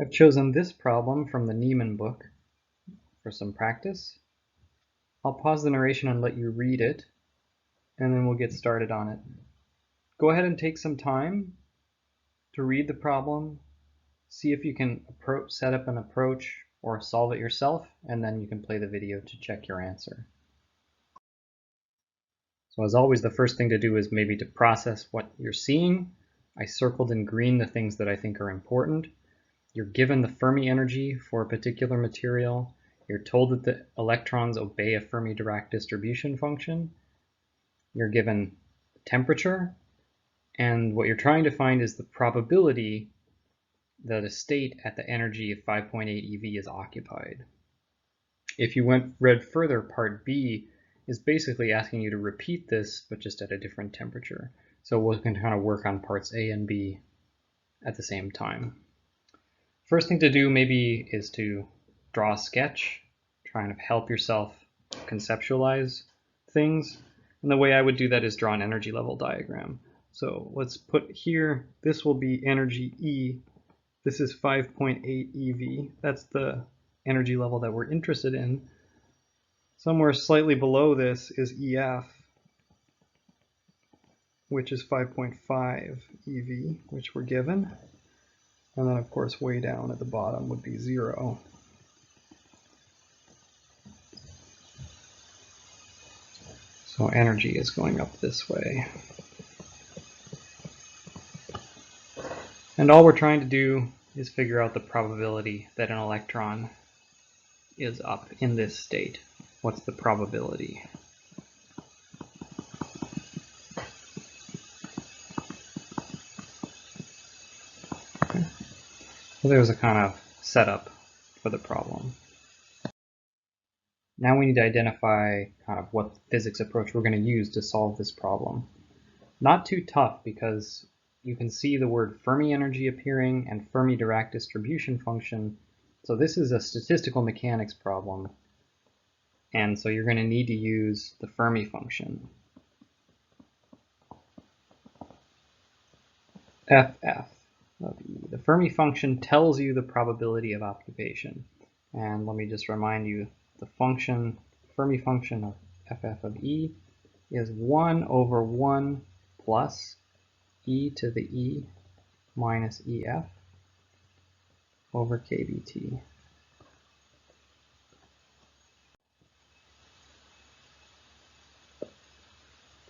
I've chosen this problem from the Neamen book for some practice. I'll pause the narration and let you read it, and then we'll get started on it. Go ahead and take some time to read the problem, see if you can set up an approach or solve it yourself, and then you can play the video to check your answer. So as always, the first thing to do is maybe to process what you're seeing. I circled in green the things that I think are important. You're given the Fermi energy for a particular material. You're told that the electrons obey a Fermi-Dirac distribution function. You're given temperature, and what you're trying to find is the probability that a state at the energy of 5.8 eV is occupied. If you read further, part B is basically asking you to repeat this, but just at a different temperature. So we can kind of work on parts A and B at the same time. First thing to do maybe is to draw a sketch, try and help yourself conceptualize things. And the way I would do that is draw an energy level diagram. So let's put here, this will be energy E. This is 5.8 eV. That's the energy level that we're interested in. Somewhere slightly below this is EF, which is 5.5 eV, which we're given. And then, of course, way down at the bottom would be 0. So energy is going up this way. And all we're trying to do is figure out the probability that an electron is up in this state. What's the probability? Okay. So there's a kind of setup for the problem. Now we need to identify kind of what physics approach we're going to use to solve this problem. Not too tough, because you can see the word Fermi energy appearing and Fermi-Dirac distribution function. So this is a statistical mechanics problem. And so you're going to need to use the Fermi function. FF of E. The Fermi function tells you the probability of occupation. And let me just remind you, the Fermi function of FF of E is 1 over 1 plus e to the E minus EF over kBT.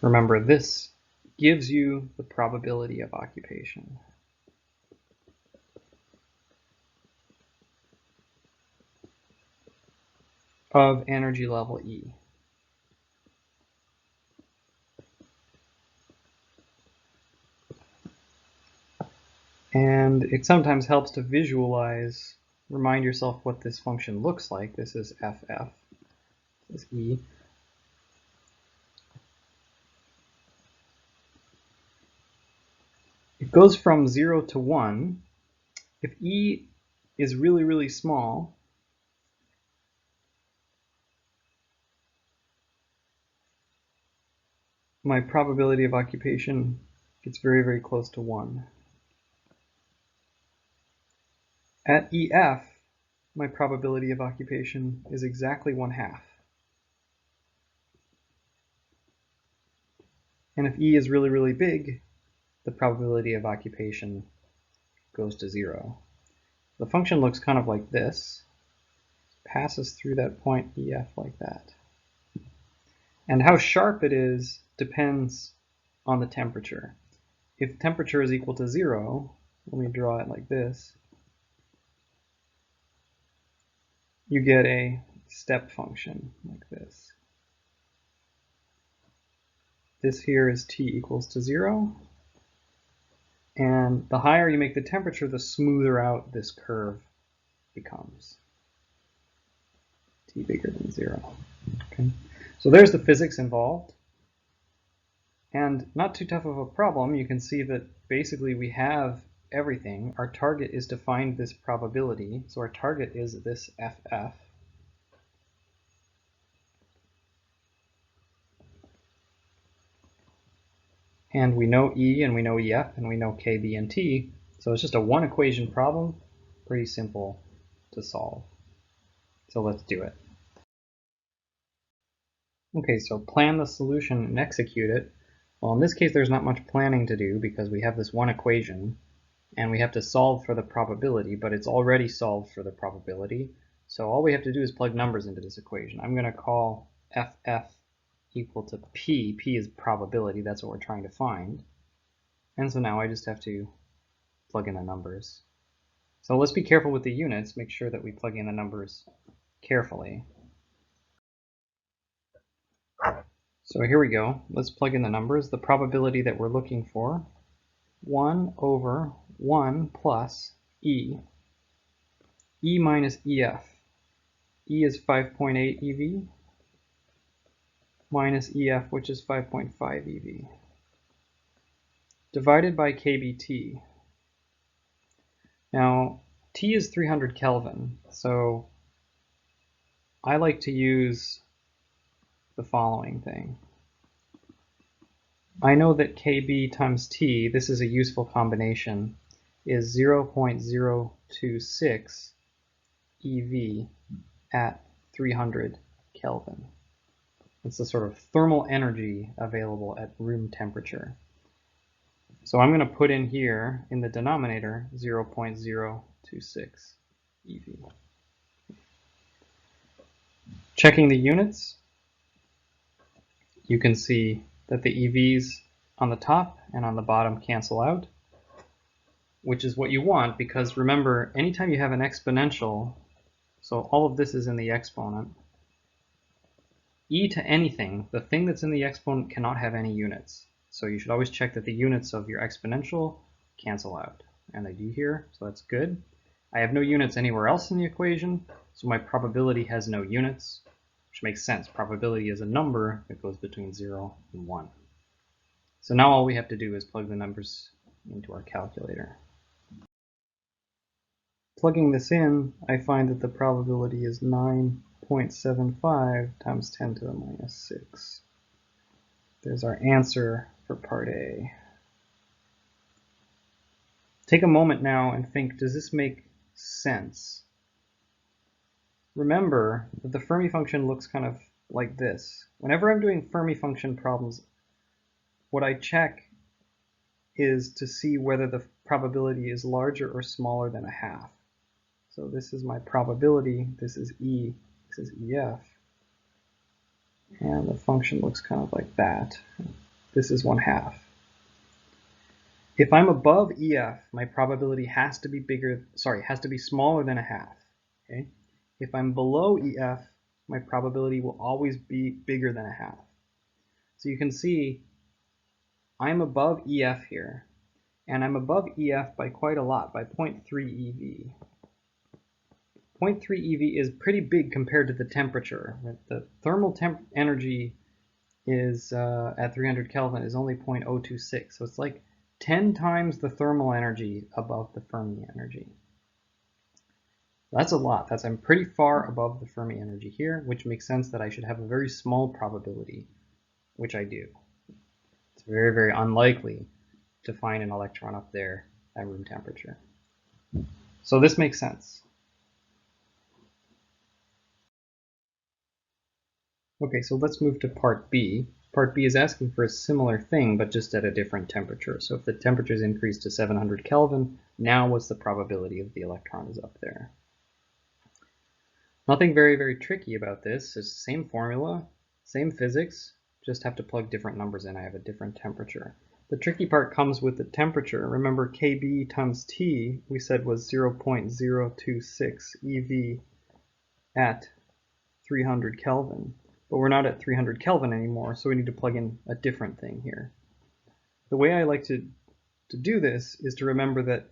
Remember, this gives you the probability of occupation. Of energy level E. And it sometimes helps to visualize, remind yourself what this function looks like. This is FF, this is E. It goes from 0 to 1. If E is really, really small, my probability of occupation gets very, very close to 1. At EF, my probability of occupation is exactly 1/2. And if E is really, really big, the probability of occupation goes to 0. The function looks kind of like this. Passes through that point EF like that. And how sharp it is depends on the temperature. If temperature is equal to 0, let me draw it like this, you get a step function like this. This here is T equals to 0. And the higher you make the temperature, the smoother out this curve becomes. T bigger than 0. Okay. So there's the physics involved. And not too tough of a problem. You can see that basically we have everything. Our target is to find this probability. So our target is this FF. And we know E, and we know EF, and we know K, B, and T. So it's just a one equation problem. pretty simple to solve. So let's do it. Okay, so plan the solution and execute it. Well, in this case, there's not much planning to do because we have this one equation and we have to solve for the probability, but it's already solved for the probability. So all we have to do is plug numbers into this equation. I'm going to call FF equal to P. P is probability. That's what we're trying to find. And so now I just have to plug in the numbers. So let's be careful with the units. Make sure that we plug in the numbers carefully. So here we go. Let's plug in the numbers. The probability that we're looking for, 1 over 1 plus E. E minus EF. E is 5.8 EV minus EF, which is 5.5 EV, divided by KBT. Now, T is 300 Kelvin, so I like to use the following thing. I know that KB times T, this is a useful combination, is 0.026 EV at 300 Kelvin. It's the sort of thermal energy available at room temperature. So I'm going to put in here, in the denominator, 0.026 EV. Checking the units, you can see that the EVs on the top and on the bottom cancel out, which is what you want because remember, anytime you have an exponential, so all of this is in the exponent, e to anything, the thing that's in the exponent cannot have any units. So you should always check that the units of your exponential cancel out. And they do here, so that's good. I have no units anywhere else in the equation, so my probability has no units, which makes sense. Probability is a number that goes between 0 and 1. So now all we have to do is plug the numbers into our calculator. Plugging this in, I find that the probability is 9.75 times 10 to the minus 6. There's our answer for part A. Take a moment now and think, does this make sense? Remember that the Fermi function looks kind of like this. Whenever I'm doing Fermi function problems, what I check is to see whether the probability is larger or smaller than a half. So this is my probability, this is E, this is EF. And the function looks kind of like that. This is 1/2. If I'm above EF, my probability has to be smaller than a half. Okay? If I'm below EF, my probability will always be bigger than a half. So you can see I'm above EF here, and I'm above EF by quite a lot, by 0.3 EV. 0.3 EV is pretty big compared to the temperature. The thermal energy is at 300 Kelvin is only 0.026, so it's like 10 times the thermal energy above the Fermi energy. That's a lot. I'm pretty far above the Fermi energy here, which makes sense that I should have a very small probability, which I do. It's very, very unlikely to find an electron up there at room temperature. So this makes sense. Okay, so let's move to part B. Part B is asking for a similar thing, but just at a different temperature. So if the temperature is increased to 700 Kelvin, now what's the probability of the electron is up there? Nothing very, very tricky about this. It's the same formula, same physics, just have to plug different numbers in. I have a different temperature. The tricky part comes with the temperature. Remember, Kb times T, we said was 0.026 EV at 300 Kelvin. But we're not at 300 Kelvin anymore, so we need to plug in a different thing here. The way I like to do this is to remember that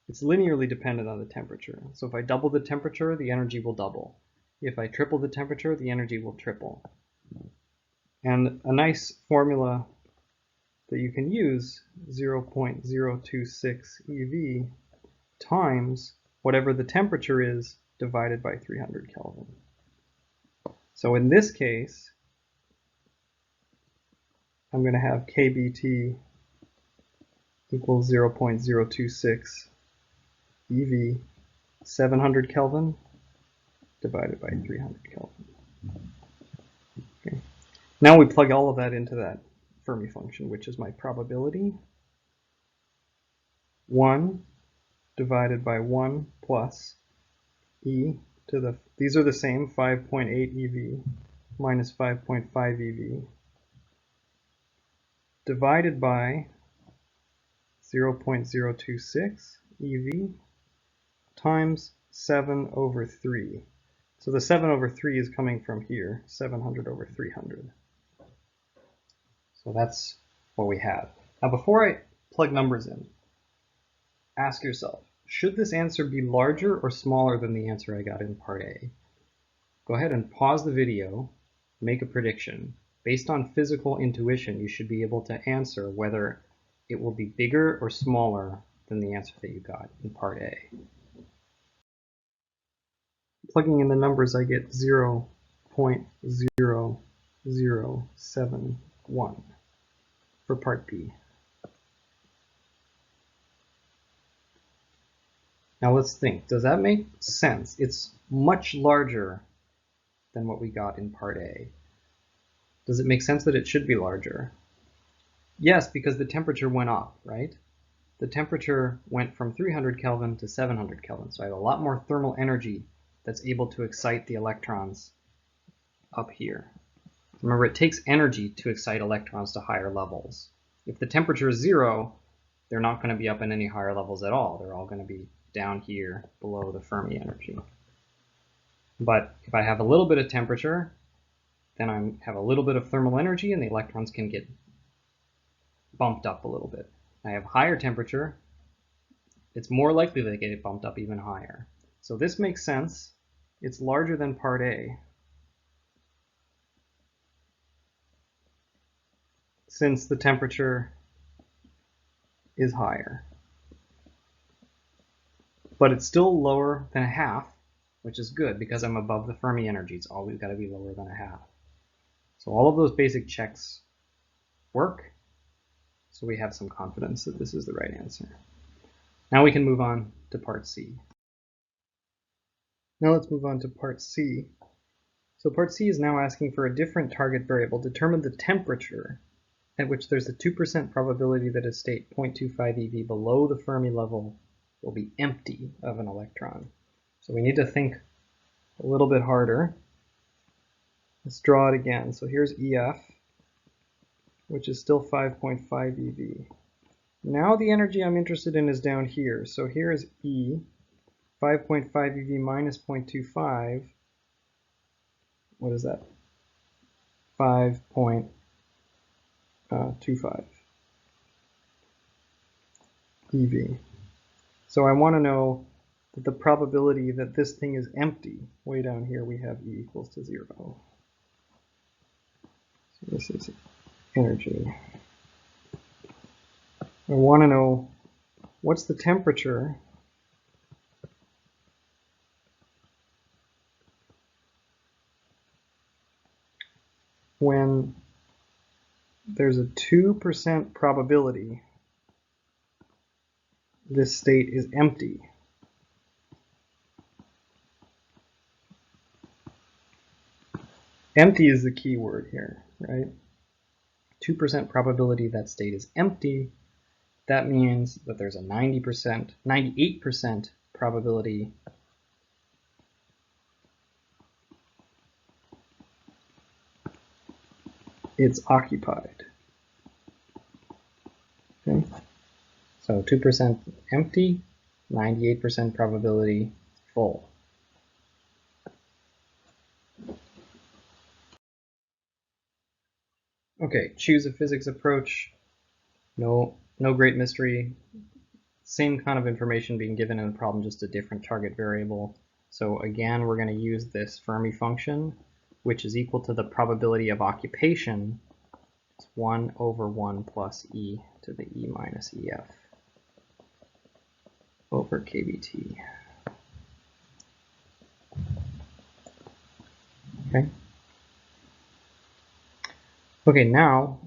it's linearly dependent on the temperature. So if I double the temperature, the energy will double. If I triple the temperature, the energy will triple. And a nice formula that you can use, 0.026 EV times whatever the temperature is divided by 300 Kelvin. So in this case, I'm going to have KBT equals 0.026 EV 700 Kelvin divided by 300 Kelvin. Okay. Now we plug all of that into that Fermi function, which is my probability. 1 divided by 1 plus e to the, these are the same, 5.8 eV minus 5.5 eV, divided by 0.026 eV times 7 over 3. So the 7 over 3 is coming from here, 700 over 300. So that's what we have. Now before I plug numbers in, ask yourself, should this answer be larger or smaller than the answer I got in part A? Go ahead and pause the video, make a prediction. Based on physical intuition, you should be able to answer whether it will be bigger or smaller than the answer that you got in part A. Plugging in the numbers, I get 0.0071 for part B. Now let's think, does that make sense? It's much larger than what we got in part A. Does it make sense that it should be larger? Yes, because the temperature went up, right? The temperature went from 300 Kelvin to 700 Kelvin, so I have a lot more thermal energy that's able to excite the electrons up here. Remember, it takes energy to excite electrons to higher levels. If the temperature is 0, they're not going to be up in any higher levels at all. They're all going to be down here below the Fermi energy. But if I have a little bit of temperature, then I have a little bit of thermal energy and the electrons can get bumped up a little bit. I have higher temperature, it's more likely they get bumped up even higher. So this makes sense. It's larger than part A, since the temperature is higher. But it's still lower than a half, which is good because I'm above the Fermi energy. It's always got to be lower than a half. So all of those basic checks work. So we have some confidence that this is the right answer. Now we can move on to part C. Now let's move on to part C. So part C is now asking for a different target variable. Determine the temperature at which there's a 2% probability that a state 0.25 eV below the Fermi level will be empty of an electron. So we need to think a little bit harder. Let's draw it again. So here's EF, which is still 5.5 eV. Now the energy I'm interested in is down here. So here is E, 5.5 eV minus 0.25. What is that? 5.25 eV. So I want to know that the probability that this thing is empty, way down here we have E equals to 0. So this is energy. I want to know what's the temperature when there's a 2% probability this state is empty. Empty is the key word here, right? 2% probability that state is empty. That means that there's a 98% probability it's occupied. Okay? So 2% empty, 98% probability full. Okay, choose a physics approach. No great mystery. Same kind of information being given in the problem, just a different target variable. So again, we're going to use this Fermi function, which is equal to the probability of occupation. It's 1 over 1 plus e to the e minus ef over kBt. Okay. Okay, now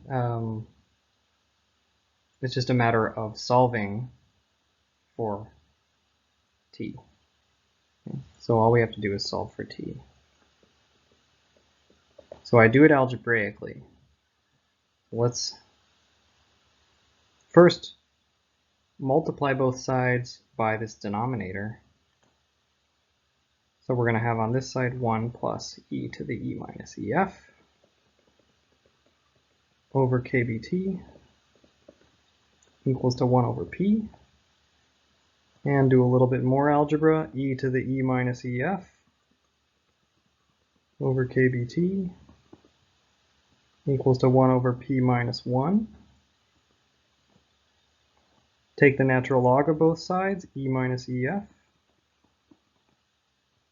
it's just a matter of solving for t. Okay. So all we have to do is solve for t. So I do it algebraically. Let's first multiply both sides by this denominator. So we're going to have on this side 1 plus e to the e minus ef over kBt equals to 1 over p. And do a little bit more algebra, e to the e minus ef over kBt equals to 1 over p minus 1. Take the natural log of both sides, e minus ef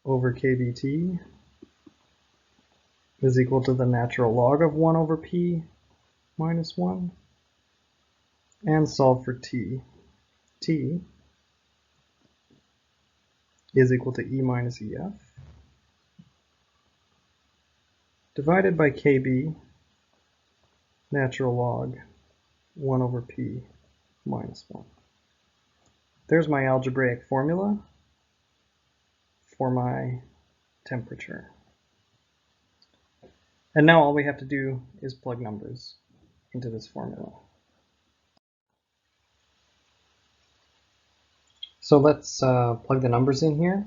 over kBt is equal to the natural log of 1 over p minus 1, and solve for t. T is equal to e minus ef divided by kb natural log 1 over p minus 1. There's my algebraic formula for my temperature. And now all we have to do is plug numbers into this formula. So let's plug the numbers in here.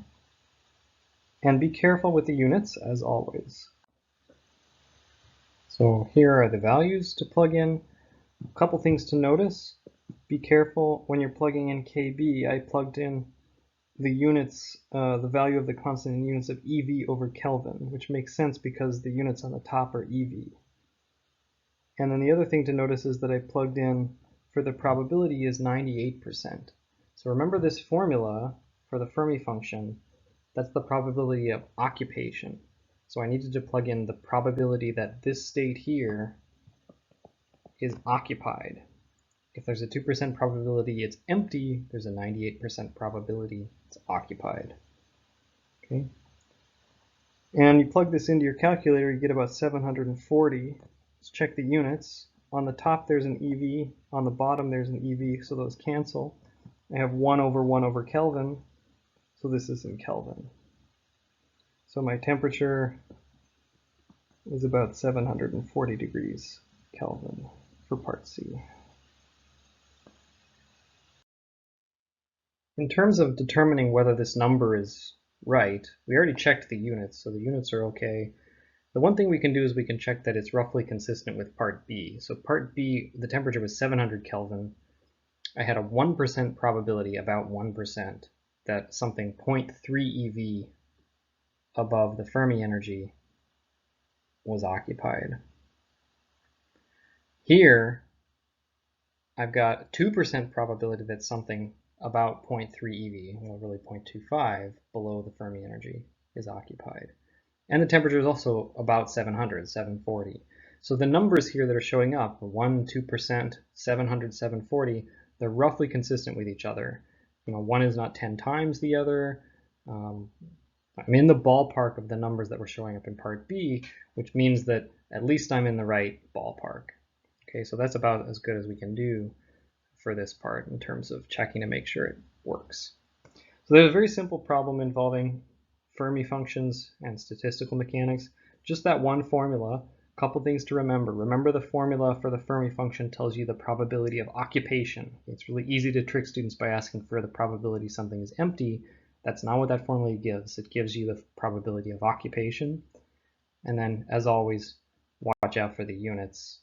And be careful with the units, as always. So here are the values to plug in. A couple things to notice. Be careful when you're plugging in kb. I plugged in the units, the value of the constant in units of eV over Kelvin, which makes sense because the units on the top are eV. And then the other thing to notice is that I plugged in for the probability is 98%. So remember this formula for the Fermi function, that's the probability of occupation. So I needed to plug in the probability that this state here is occupied. If there's a 2% probability it's empty, there's a 98% probability it's occupied. Okay. And you plug this into your calculator, you get about 740. Let's check the units. On the top there's an eV, on the bottom there's an eV, so those cancel. I have 1 over Kelvin, so this is in Kelvin. So my temperature is about 740 degrees Kelvin for part C. In terms of determining whether this number is right, we already checked the units, so the units are okay. The one thing we can do is we can check that it's roughly consistent with part B. So part B, the temperature was 700 Kelvin. I had a 1% probability, about 1%, that something 0.3 eV above the Fermi energy was occupied. Here, I've got 2% probability that something about 0.3 eV, well really 0.25, below the Fermi energy is occupied. And the temperature is also about 700, 740. So the numbers here that are showing up, 1, 2%, 700, 740, they're roughly consistent with each other. You know, one is not 10 times the other. I'm in the ballpark of the numbers that were showing up in part B, which means that at least I'm in the right ballpark. Okay, so that's about as good as we can do for this part in terms of checking to make sure it works. So there's a very simple problem involving Fermi functions and statistical mechanics. Just that one formula. A couple things to remember. Remember the formula for the Fermi function tells you the probability of occupation. It's really easy to trick students by asking for the probability something is empty. That's not what that formula gives. It gives you the probability of occupation. And then, as always, watch out for the units.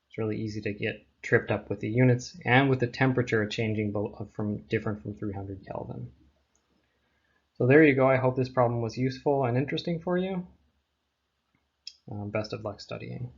It's really easy to get tripped up with the units and with the temperature changing from different from 300 Kelvin. So there you go. I hope this problem was useful and interesting for you. Best of luck studying.